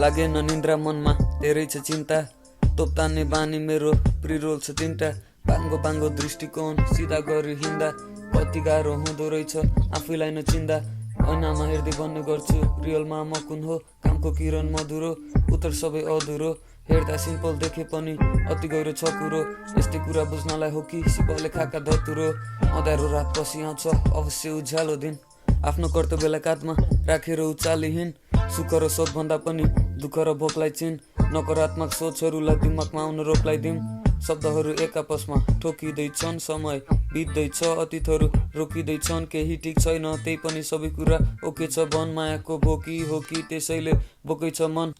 लागेन निन्द्रा मनमा धेरै छ चिन्ता तोप्ताने बानी मेरो प्रिरोल छ तिनटा पाङ्गो पाङ्गो दृष्टिकोण सिधा गरी हिँड्दा कति गाह्रो हुँदो रहेछ आफैलाई नचिन्दा ऐनामा हेर्दै भन्ने गर्छु रियलमा म कुन हो कामको किरण मधुरो उत्तर सबै अधुरो हेर्दा सिम्पल देखे पनि अति गहिरो छ कुरो यस्तै कुरा बुझ्नलाई हो कि शिवले खाका धतुरो अँध्यारो रात पछि आउँछ अवश्य उज्यालो दिन आफ्नो कर्तव्यलाई काँधमा राखेर उचाली हिँड सुख र शोक भन्दा पनि दुःख र भोकलाई चिन नकारात्मक सोचहरूलाई दिमागमा आउन रोकलाई दिउँ शब्दहरू एक आपसमा ठोकिँदैछन् समय बित्दैछ अतीतहरू रोकिँदैछन् केही ठिक छैन त्यही पनि सबै कुरा ओके छ भन मायाको भोकी हो कि त्यसैले बोकै छ मन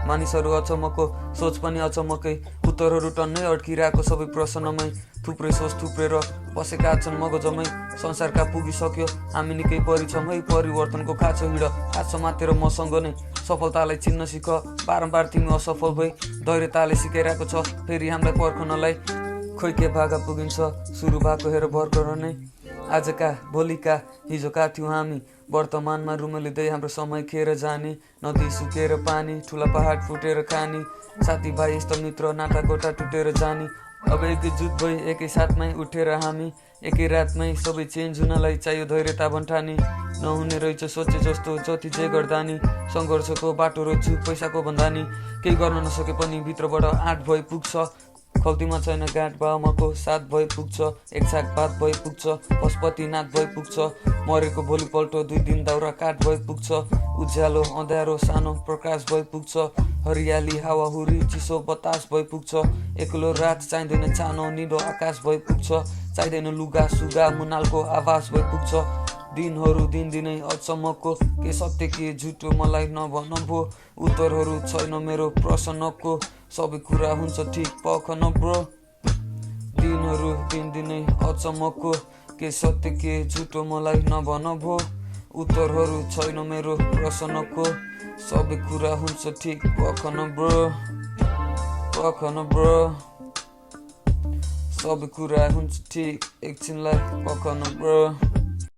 मानिसहरू अचम्मको सोच पनि अचम्मकै उत्तरहरू टन्नै अड्किरहेको सबै प्रश्नमै थुप्रै सोच थुप्रेर बसेका छन् मगजमै संसारका पुगिसक्यो हामी निकै परि छौँ है परिवर्तनको खाँचो हिँड खाँचो मातेर मसँग नै सफलतालाई चिन्न सिक बारम्बार तिमी असफल भई धैर्यताले सिकाइरहेको छ फेरि हामीलाई पर्खनलाई खोइ के भागा पुगिन्छ सुरु भएको हेर भर्खर नै आजका भोलिका हिजोका थियौँ हामी वर्तमानमा रुमलिँदै हाम्रो समय खेर जाने नदी सुकेर पानी ठुला पहाड फुटेर खाने साथीभाइ इष्टमित्र नाता गोटा टुटेर जाने अब एकजुट भई एकै साथमै उठेर हामी एकै रातमै सबै चेन्ज हुनलाई चाहियो धैर्यता भन्ठानी नहुने रहेछ सोचे जस्तो जति जे गर्दा नि सङ्घर्षको बाटो रोज्छु पैसाको भन्दा नि केही गर्न नसके पनि भित्रबाट आँट भई पुग्छ खल्तीमा छैन गाँठ बाबामाको साथ भई पुग्छ एक छाक भात भई पुग्छ पशुपतिनाथ भई पुग्छ मरेको भोलिपल्ट 2 दिन दाउरा काठ भई पुग्छ उज्यालो अँध्यारो सानो प्रकाश भई पुग्छ हरियाली हावाहुरी चिसो बतास भई पुग्छ एक्लो रात चाहिँदैन चानो निलो आकाश भई पुग्छ चाहिँदैन लुगा सुगा मुनालको आवाज भई पुग्छ दिनहरू दिनदिनै अचम्मको के सत्य के झुटो मलाई नभन भो उत्तरहरू छैन मेरो प्रश्नको सबै कुरा हुन्छ ठिक पखन ब्रो दिनहरू दिनदिनै अचम्मको के सत्य के झुटो मलाई नभन भो उत्तरहरू छैन मेरो प्रश्नको सबै कुरा हुन्छ ठिक पखन ब्रो सबै कुरा हुन्छ ठिक एकछिनलाई पखन ब्रो